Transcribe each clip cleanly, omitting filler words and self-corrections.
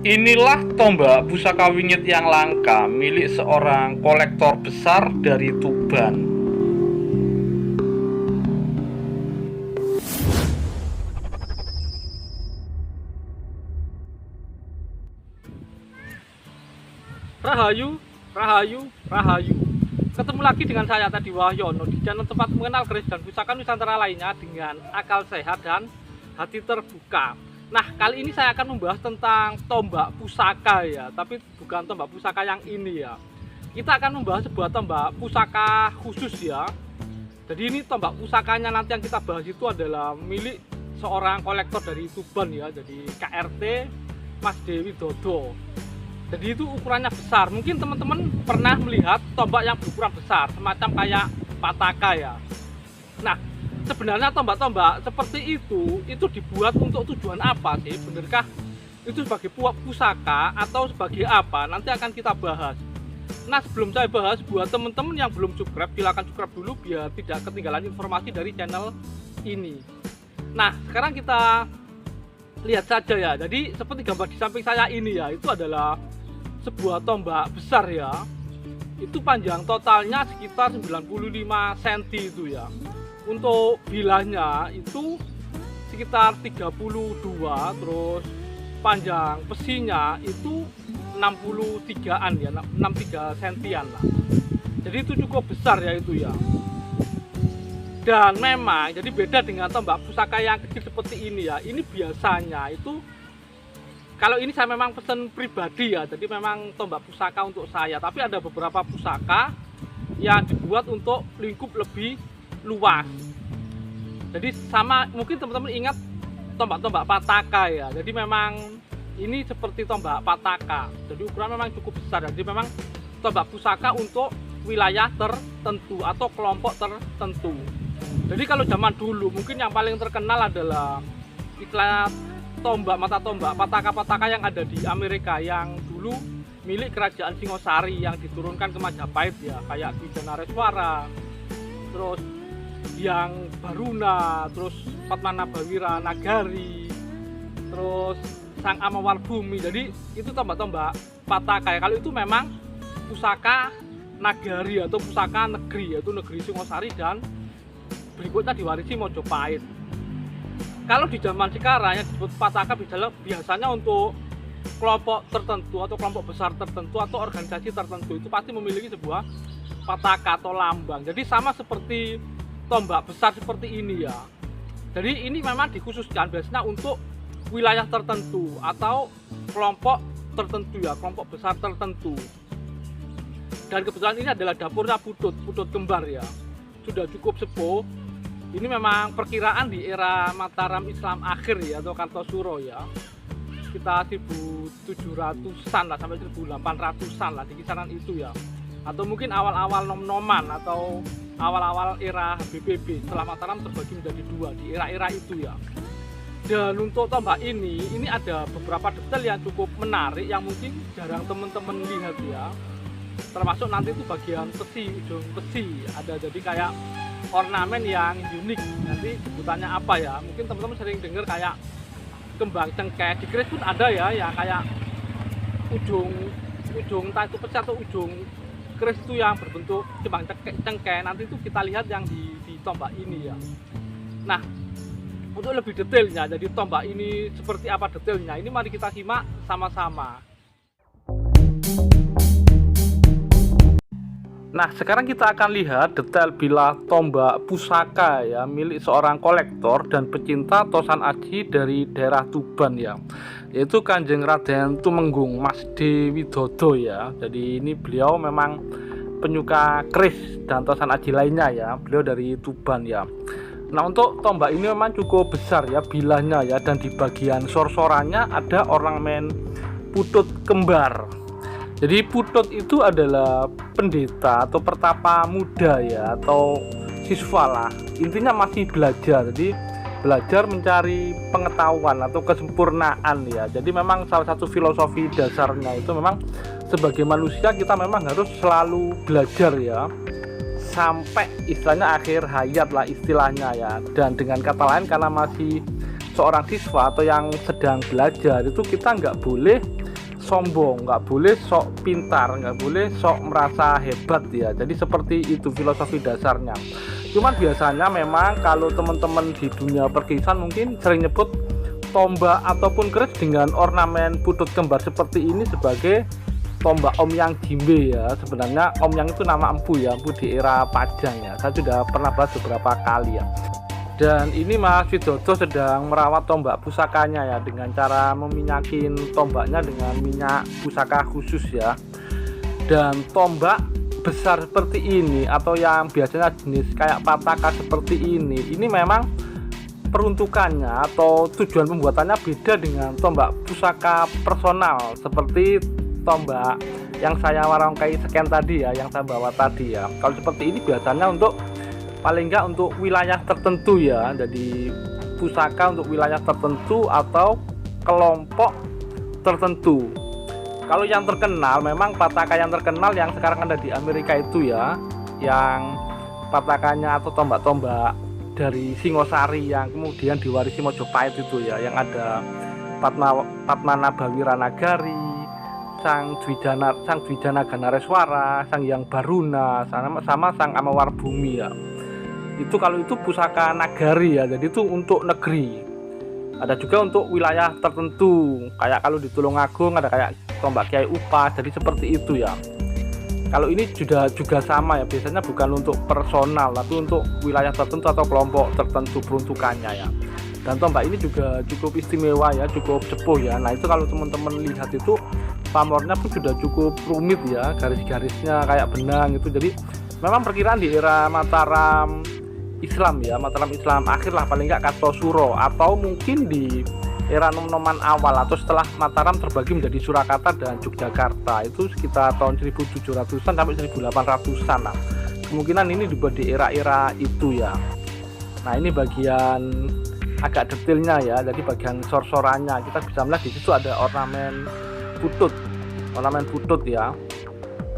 Inilah tombak pusaka wingit yang langka milik seorang kolektor besar dari Tuban. Rahayu, Rahayu, Rahayu. Ketemu lagi dengan saya Tadi Wahyono di channel tempat mengenal keris dan pusaka Nusantara lainnya dengan akal sehat dan hati terbuka. Nah, kali ini saya akan membahas tentang tombak pusaka ya, tapi bukan tombak pusaka yang ini ya. Kita akan membahas sebuah tombak pusaka khusus ya. Jadi ini tombak pusakanya nanti yang kita bahas itu adalah milik seorang kolektor dari Tuban ya, jadi KRT Mas Dewi Dodo. Jadi itu ukurannya besar. Mungkin teman-teman pernah melihat tombak yang berukuran besar, semacam kayak pataka ya. Nah, sebenarnya tombak-tombak seperti itu dibuat untuk tujuan apa sih? Benarkah itu sebagai pusaka atau sebagai apa? Nanti akan kita bahas. Nah, sebelum saya bahas, buat teman-teman yang belum subscribe, silakan subscribe dulu biar tidak ketinggalan informasi dari channel ini. Nah, sekarang kita lihat saja ya. Jadi seperti gambar di samping saya ini ya, itu adalah sebuah tombak besar ya. Itu panjang totalnya sekitar 95 cm itu ya. Untuk bilahnya itu sekitar 32, terus panjang besinya itu 63-an ya, 63 sentian lah. Jadi itu cukup besar ya itu ya. Dan memang jadi beda dengan tombak pusaka yang kecil seperti ini ya. Ini biasanya itu kalau ini saya memang pesan pribadi ya, jadi memang tombak pusaka untuk saya. Tapi ada beberapa pusaka yang dibuat untuk lingkup lebih luas. Jadi sama mungkin teman-teman ingat tombak-tombak pataka ya. Jadi memang ini seperti tombak pataka. Jadi ukuran memang cukup besar. Jadi memang tombak pusaka untuk wilayah tertentu atau kelompok tertentu. Jadi kalau zaman dulu mungkin yang paling terkenal adalah istilah mata tombak pataka-pataka yang ada di Amerika yang dulu milik kerajaan Singosari yang diturunkan ke Majapahit ya, kayak Wijanarewara, terus yang Baruna, terus Padmanabhawira Nagari, terus Sang Amawar Bumi. Jadi itu tombak-tombak pataka ya. Kalau itu memang pusaka nagari atau pusaka negeri, yaitu negeri Singosari dan berikutnya diwarisi Mojopahit. Kalau di zaman sekarang yang disebut pataka biasanya untuk kelompok tertentu atau kelompok besar tertentu atau organisasi tertentu itu pasti memiliki sebuah pataka atau lambang. Jadi sama seperti tombak besar seperti ini ya. Jadi ini memang dikhususkan biasanya untuk wilayah tertentu atau kelompok tertentu ya, kelompok besar tertentu. Dan kebetulan ini adalah dapurnya Putut Kembar ya. Sudah cukup sepuh. Ini memang perkiraan di era Mataram Islam akhir ya atau Kartosuro ya. Kita 1700-an lah sampai 1800-an lah di kisaran itu ya. Atau mungkin awal-awal nom-noman atau awal-awal era HBPB setelah Mataram terbagi menjadi dua di era-era itu ya. Dan untuk tombak ini ada beberapa detail yang cukup menarik yang mungkin jarang teman-teman lihat ya. Termasuk nanti itu bagian besi, ujung besi ada jadi kayak ornamen yang unik. Nanti sebutannya apa ya, mungkin teman-teman sering dengar kayak kembang cengkeh. Di keris pun ada ya yang kayak ujung entah itu pecah atau ujung keris itu yang berbentuk kembang cengkeh. Nanti itu kita lihat yang di tombak ini ya. Nah, untuk lebih detailnya, jadi tombak ini seperti apa detailnya, ini mari kita simak sama-sama. Nah, sekarang kita akan lihat detail bilah tombak pusaka ya milik seorang kolektor dan pecinta Tosan Aji dari daerah Tuban ya, yaitu Kanjeng Raden Tumenggung Mas Dewi Dodo ya. Jadi ini beliau memang penyuka keris dan Tosan Aji lainnya ya, beliau dari Tuban ya. Nah, untuk tombak ini memang cukup besar ya bilahnya ya, dan di bagian sor-sorannya ada ornamen Putut Kembar. Jadi Putut itu adalah pendeta atau pertapa muda ya, atau siswa lah. Intinya masih belajar. Jadi belajar mencari pengetahuan atau kesempurnaan ya. Jadi memang salah satu filosofi dasarnya itu memang sebagai manusia kita memang harus selalu belajar ya, sampai istilahnya akhir hayat lah istilahnya ya. Dan dengan kata lain, karena masih seorang siswa atau yang sedang belajar itu kita nggak boleh sombong, nggak boleh sok pintar, nggak boleh sok merasa hebat ya. Jadi seperti itu filosofi dasarnya. Cuman biasanya memang kalau teman-teman di dunia perkisan mungkin sering nyebut tombak ataupun keris dengan ornamen putut kembar seperti ini sebagai tombak Omyang Jimbe ya. Sebenarnya Omyang itu nama empu ya, empu di era Pajang ya. Saya sudah pernah bahas beberapa kali ya. Dan ini Mas Widodo sedang merawat tombak pusakanya ya, dengan cara meminyakin tombaknya dengan minyak pusaka khusus ya. Dan tombak besar seperti ini atau yang biasanya jenis kayak pataka seperti ini memang peruntukannya atau tujuan pembuatannya beda dengan tombak pusaka personal seperti tombak yang saya warangkai sekian tadi ya, yang saya bawa tadi ya. Kalau seperti ini biasanya untuk paling enggak untuk wilayah tertentu ya, jadi pusaka untuk wilayah tertentu atau kelompok tertentu. Kalau yang terkenal memang pataka yang terkenal yang sekarang ada di Amerika itu ya, yang patakannya atau tombak-tombak dari Singosari yang kemudian diwarisi Mojopahit itu ya, yang ada Padmanabawi Ranagari, Sang Dwijana Ganareswara, Sang Hyang Baruna, sama Sang Amawarbumi ya. Itu kalau itu pusaka nagari ya, jadi itu untuk negeri. Ada juga untuk wilayah tertentu, kayak kalau di Tulungagung ada kayak tombak Kiai Upas, jadi seperti itu ya. Kalau ini juga sama ya, biasanya bukan untuk personal tapi untuk wilayah tertentu atau kelompok tertentu peruntukannya ya. Dan tombak ini juga cukup istimewa ya, cukup sepuh ya. Nah itu kalau teman-teman lihat itu pamornya pun sudah cukup rumit ya, garis-garisnya kayak benang itu. Jadi memang perkiraan di era Mataram Islam ya, Mataram Islam akhir lah paling nggak Kartosuro, atau mungkin di era nom-noman awal atau setelah Mataram terbagi menjadi Surakarta dan Yogyakarta, itu sekitar tahun 1700-an sampai 1800-an lah. Kemungkinan ini dibuat di era-era itu ya. Nah ini bagian agak detailnya ya, jadi bagian sor-sorannya kita bisa melihat di situ ada ornamen putut ya,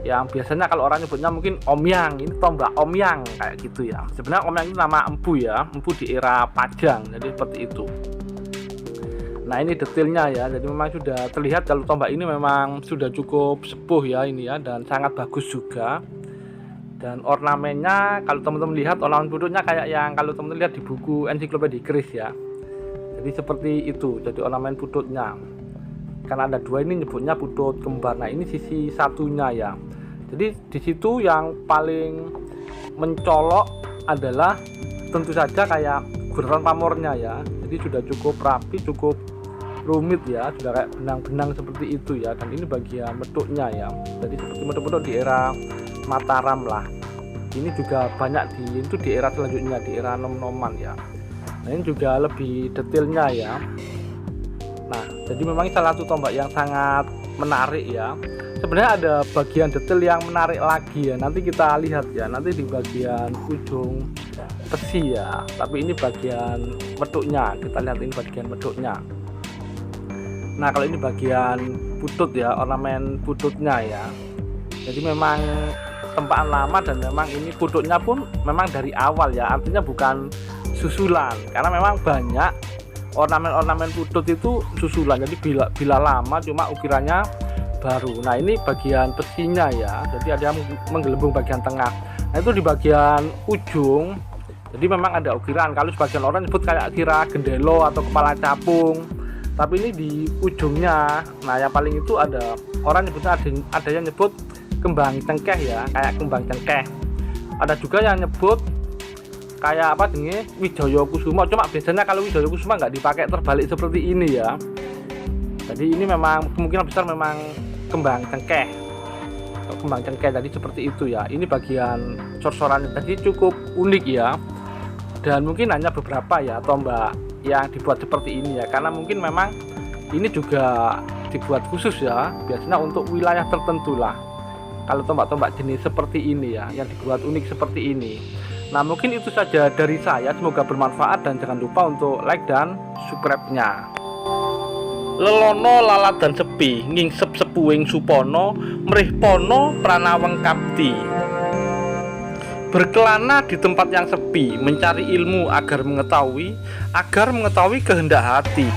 yang biasanya kalau orang nyebutnya mungkin Omyang, ini tombak Omyang kayak gitu ya. Sebenarnya Omyang itu nama empu ya, empu di era Pajang, jadi seperti itu. Nah ini detailnya ya, jadi memang sudah terlihat kalau tombak ini memang sudah cukup sepuh ya ini ya, dan sangat bagus juga. Dan ornamennya kalau teman-teman lihat, ornamen pututnya kayak yang kalau teman-teman lihat di buku ensiklopedia keris ya, jadi seperti itu. Jadi ornamen pututnya karena ada dua, ini nyebutnya putut kembar. Nah ini sisi satunya ya, jadi di situ yang paling mencolok adalah tentu saja kayak guratan pamornya ya, jadi sudah cukup rapi, cukup rumit ya, sudah kayak benang-benang seperti itu ya. Dan ini bagian meduknya ya, jadi seperti meduk-meduk di era Mataram lah. Ini juga banyak di era selanjutnya, di era nom-noman ya. Nah ini juga lebih detailnya ya. Nah jadi memang salah satu tombak yang sangat menarik ya. Sebenarnya ada bagian detail yang menarik lagi ya, nanti kita lihat ya, nanti di bagian ujung besi ya. Tapi ini bagian meduknya, kita lihat ini bagian meduknya. Nah kalau ini bagian putut ya, ornamen pututnya ya. Jadi memang tempaan lama, dan memang ini pututnya pun memang dari awal ya, artinya bukan susulan, karena memang banyak ornamen-ornamen putut itu susulan, jadi bila lama cuma ukirannya baru. Nah ini bagian besinya ya, jadi ada yang menggelembung bagian tengah. Nah itu di bagian ujung, jadi memang ada ukiran. Kalau sebagian orang nyebut kayak kira gendelo atau kepala capung, tapi ini di ujungnya. Nah yang paling itu ada orang nyebutnya, ada yang nyebut kembang cengkeh ya, kayak kembang cengkeh. Ada juga yang nyebut kayak apa nih, Wijaya Kusuma. Cuma biasanya kalau Wijaya Kusuma nggak dipakai terbalik seperti ini ya. Jadi ini memang kemungkinan besar memang kembang cengkeh. Kembang cengkeh tadi seperti itu ya. Ini bagian sor-sorannya tadi cukup unik ya. Dan mungkin hanya beberapa ya tombak yang dibuat seperti ini ya, karena mungkin memang ini juga dibuat khusus ya, biasanya untuk wilayah tertentu lah. Kalau tombak-tombak jenis seperti ini ya, yang dibuat unik seperti ini. Nah mungkin itu saja dari saya, semoga bermanfaat, dan jangan lupa untuk like dan subscribe-nya. Lelono lalat dan sepi, ngingsep sepuing supono, mrih pono pranaweng kapti. Berkelana di tempat yang sepi, mencari ilmu agar mengetahui kehendak hati.